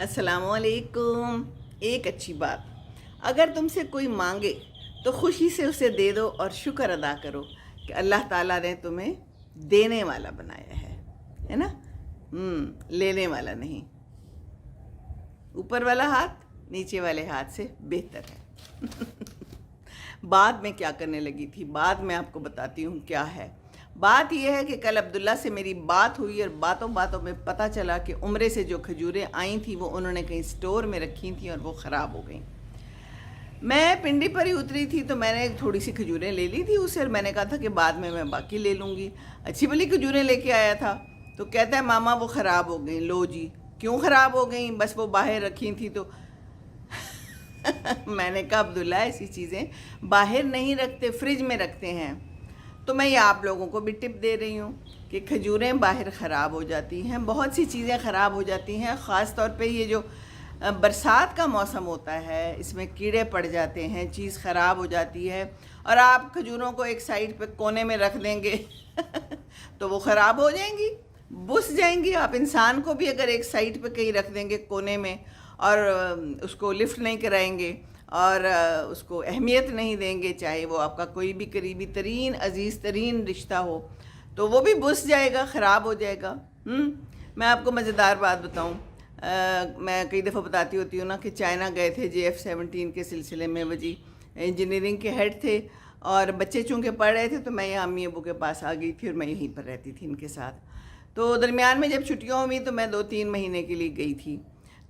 अस्सलाम वालेकुम। एक अच्छी बात, अगर तुमसे कोई मांगे तो खुशी से उसे दे दो और शुक्र अदा करो कि अल्लाह ताला ने तुम्हें देने वाला बनाया है ना। लेने वाला नहीं। ऊपर वाला हाथ नीचे वाले हाथ से बेहतर है। बाद में क्या करने लगी थी, बाद में आपको बताती हूँ क्या है। बात यह है कि कल अब्दुल्ला से मेरी बात हुई और बातों बातों में पता चला कि उम्रे से जो खजूरें आई थी वो उन्होंने कहीं स्टोर में रखी थी और वो ख़राब हो गई। मैं पिंडी पर ही उतरी थी तो मैंने थोड़ी सी खजूरें ले ली थी उससे, और मैंने कहा था कि बाद में मैं बाकी ले लूँगी। अच्छी भली खजूरें लेके आया था तो कहता है मामा वो ख़राब हो गई। लो जी, क्यों ख़राब हो गई? बस वो बाहर रखी थी तो मैंने कहा अब्दुल्ला ऐसी चीज़ें बाहर नहीं रखते, फ्रिज में रखते हैं। तो मैं ये आप लोगों को भी टिप दे रही हूँ कि खजूरें बाहर ख़राब हो जाती हैं, बहुत सी चीज़ें ख़राब हो जाती हैं। ख़ास तौर पे ये जो बरसात का मौसम होता है इसमें कीड़े पड़ जाते हैं, चीज़ ख़राब हो जाती है। और आप खजूरों को एक साइड पे कोने में रख देंगे तो वो ख़राब हो जाएंगी, बुस जाएंगी। आप इंसान को भी अगर एक साइड पे कहीं रख देंगे कोने में और उसको लिफ्ट नहीं कराएंगे और उसको अहमियत नहीं देंगे, चाहे वो आपका कोई भी करीबी तरीन अजीज़ तरीन रिश्ता हो, तो वो भी बुस जाएगा, ख़राब हो जाएगा। मैं आपको मज़ेदार बात बताऊं, मैं कई दफ़ा बताती होती हूँ ना कि चाइना गए थे JF-17 के सिलसिले में। वजी इंजीनियरिंग के हेड थे और बच्चे चूँकि पढ़ रहे थे तो मैं यहाँ अम्मी अबू के पास आ गई थी और मैं यहीं पर रहती थी इनके साथ। तो दरमियान में जब छुट्टियों हुई तो मैं 2-3 महीने के लिए गई थी।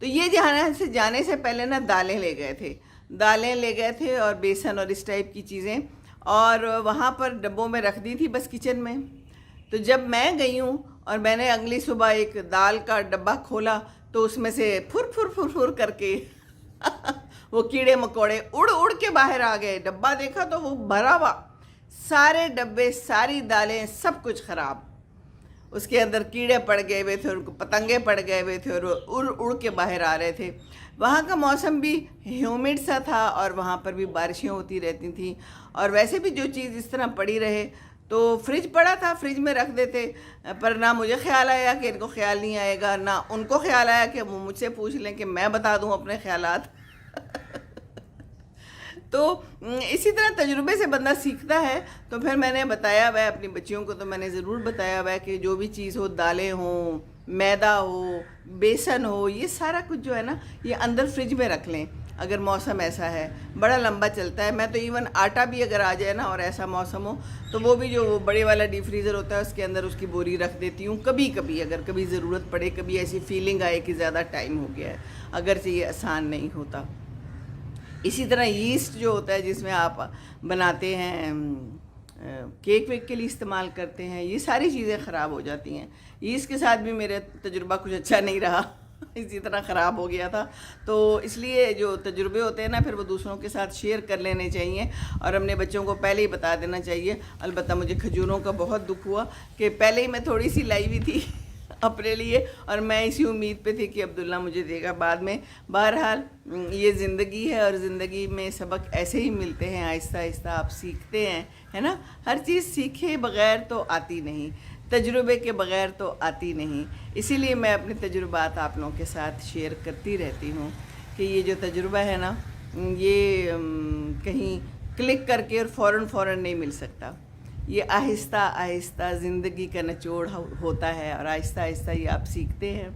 तो ये जाने से पहले ना दालें ले गए थे और बेसन और इस टाइप की चीज़ें, और वहाँ पर डब्बों में रख दी थी बस किचन में। तो जब मैं गई हूँ और मैंने अगली सुबह एक दाल का डब्बा खोला तो उसमें से फुर करके वो कीड़े मकोड़े उड़ उड़ के बाहर आ गए। डब्बा देखा तो वो भरा हुआ, सारे डब्बे, सारी दालें, सब कुछ ख़राब। उसके अंदर कीड़े पड़ गए हुए थे, उनको पतंगे पड़ गए हुए थे और उड़ उड़ के बाहर आ रहे थे। वहाँ का मौसम भी ह्यूमिड सा था और वहाँ पर भी बारिशें होती रहती थी। और वैसे भी जो चीज़ इस तरह पड़ी रहे तो फ्रिज पड़ा था, फ्रिज में रख देते। पर ना मुझे ख्याल आया कि इनको ख्याल नहीं आएगा, ना उनको ख्याल आया कि वो मुझसे पूछ लें कि मैं बता दूँ अपने ख्यालात। तो इसी तरह तजुर्बे से बंदा सीखता है। तो फिर मैंने बताया हुआ है अपनी बच्चियों को, तो मैंने ज़रूर बताया हुआ है कि जो भी चीज़ हो, दालें हों, मैदा हो, बेसन हो, ये सारा कुछ जो है ना ये अंदर फ्रिज में रख लें। अगर मौसम ऐसा है बड़ा लंबा चलता है। मैं तो इवन आटा भी अगर आ जाए ना और ऐसा मौसम हो तो वो भी जो वो बड़े वाला डीप फ्रीज़र होता है उसके अंदर उसकी बोरी रख देती हूँ। कभी कभी अगर कभी ज़रूरत पड़े, कभी ऐसी फीलिंग आए कि ज़्यादा टाइम हो गया है, अगरचे ये आसान नहीं होता। इसी तरह यीस्ट जो होता है जिसमें आप बनाते हैं, केक वेक के लिए इस्तेमाल करते हैं, ये सारी चीज़ें ख़राब हो जाती हैं। यीस्ट के साथ भी मेरा तजुर्बा कुछ अच्छा नहीं रहा, इसी तरह ख़राब हो गया था। तो इसलिए जो तजुर्बे होते हैं ना फिर वो दूसरों के साथ शेयर कर लेने चाहिए और अपने बच्चों को पहले ही बता देना चाहिए। अलबत्ता मुझे खजूरों का बहुत दुख हुआ कि पहले ही मैं थोड़ी सी लाई हुई थी अपने लिए और मैं इसी उम्मीद पे थी कि अब्दुल्ला मुझे देगा बाद में। बहरहाल ये ज़िंदगी है और ज़िंदगी में सबक ऐसे ही मिलते हैं, आहिस्ता आहिस्ता आप सीखते हैं, है ना। हर चीज़ सीखे बग़ैर तो आती नहीं, तजुर्बे के बग़ैर तो आती नहीं। इसीलिए मैं अपने तजुर्बात आप लोगों के साथ शेयर करती रहती हूँ कि ये जो तजुर्बा है ना ये कहीं क्लिक करके और फ़ौरन नहीं मिल सकता। ये आहिस्ता आहिस्ता ज़िंदगी का निचोड़ होता है और आहिस्ता आहिस्ता ये आप सीखते हैं।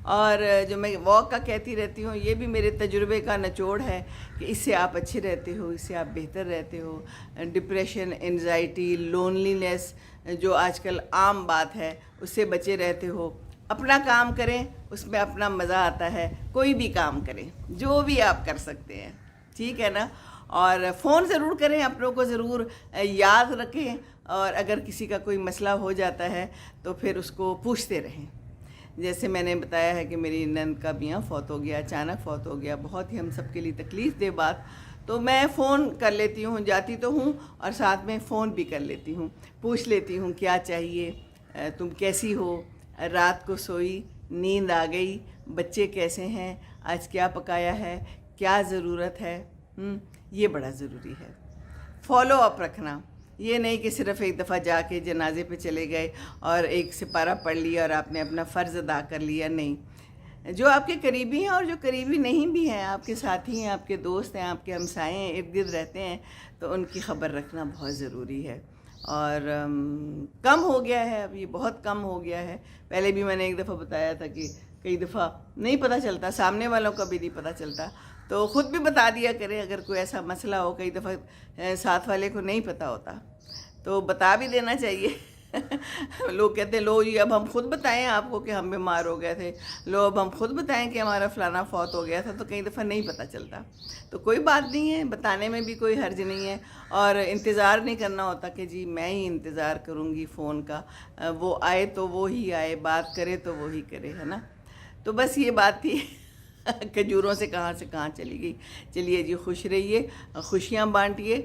और जो मैं वॉक का कहती रहती हूँ ये भी मेरे तजुर्बे का निचोड़ है कि इससे आप अच्छे रहते हो, इससे आप बेहतर रहते हो। डिप्रेशन, एंजाइटी, लोनलीनेस जो आजकल आम बात है उससे बचे रहते हो। अपना काम करें, उसमें अपना मज़ा आता है। कोई भी काम करें, जो भी आप कर सकते हैं, ठीक है ना। और फ़ोन ज़रूर करें, अपनों को ज़रूर याद रखें और अगर किसी का कोई मसला हो जाता है तो फिर उसको पूछते रहें। जैसे मैंने बताया है कि मेरी नंद का मियाँ फ़ौत हो गया, अचानक फ़ौत हो गया, बहुत ही हम सब के लिए तकलीफ़ दे बात। तो मैं फ़ोन कर लेती हूँ, जाती तो हूँ और साथ में फ़ोन भी कर लेती हूँ, पूछ लेती हूँ क्या चाहिए, तुम कैसी हो, रात को सोई, नींद आ गई, बच्चे कैसे हैं, आज क्या पकाया है, क्या ज़रूरत है। ये बड़ा ज़रूरी है फॉलो अप रखना। ये नहीं कि सिर्फ़ एक दफ़ा जाके जनाजे पे चले गए और एक सिपारा पढ़ लिया और आपने अपना फ़र्ज़ अदा कर लिया। नहीं, جو آپ کے قریبی ہیں اور جو قریبی نہیں بھی ہیں، آپ کے ساتھی ہیں، آپ کے دوست ہیں، آپ کے ہمسائے ہیں، ارد گرد رہتے ہیں، تو ان کی خبر رکھنا بہت ضروری ہے۔ اور کم ہو گیا ہے، اب یہ بہت کم ہو گیا ہے۔ پہلے بھی میں نے ایک دفعہ بتایا تھا کہ کئی دفعہ نہیں پتہ چلتا، سامنے والوں کا بھی نہیں پتہ چلتا، تو خود بھی بتا دیا کریں اگر کوئی ایسا مسئلہ ہو۔ کئی دفعہ ساتھ والے کو نہیں پتہ ہوتا تو بتا بھی دینا چاہیے۔ لوگ کہتے ہیں لو جی اب ہم خود بتائیں آپ کو کہ ہم بیمار ہو گئے تھے، لو اب ہم خود بتائیں کہ ہمارا فلانا فوت ہو گیا تھا، تو کئی دفعہ نہیں پتہ چلتا۔ تو کوئی بات نہیں ہے، بتانے میں بھی کوئی حرج نہیں ہے، اور انتظار نہیں کرنا ہوتا کہ جی میں ہی انتظار کروں گی فون کا، وہ آئے تو وہ ہی آئے، بات کرے تو وہی کرے، ہے نا۔ تو بس یہ بات تھی۔ کھجوروں سے کہاں چلی گئی۔ چلیے جی، خوش رہیے، خوشیاں بانٹیے،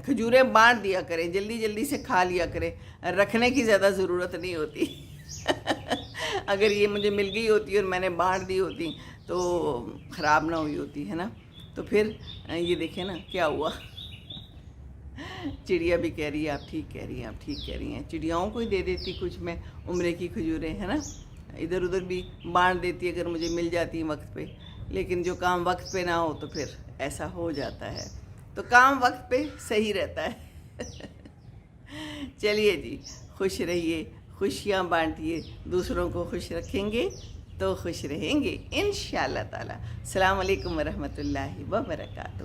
کھجوریں بانٹ دیا کریں، جلدی جلدی سے کھا لیا کریں، رکھنے کی زیادہ ضرورت نہیں ہوتی۔ اگر یہ مجھے مل گئی ہوتی اور میں نے بانٹ دی ہوتی تو خراب نہ ہوئی ہوتی، ہے نا۔ تو پھر یہ دیکھیں نا کیا ہوا۔ چڑیا بھی کہہ رہی ہے آپ ٹھیک کہہ رہی ہیں، آپ ٹھیک کہہ رہی ہیں، چڑیاؤں کو ہی دے دیتی کچھ میں عمرے کی کھجوریں، ہے نا، ادھر ادھر بھی بانٹ دیتی اگر مجھے مل جاتی وقت پہ۔ لیکن جو کام وقت پہ نہ ہو تو پھر ایسا ہو جاتا ہے، تو کام وقت پہ صحیح رہتا ہے۔ چلیے جی، خوش رہیے، خوشیاں بانٹیے، دوسروں کو خوش رکھیں گے تو خوش رہیں گے انشاءاللہ تعالی۔ السلام علیکم ورحمۃ اللہ وبرکاتہ۔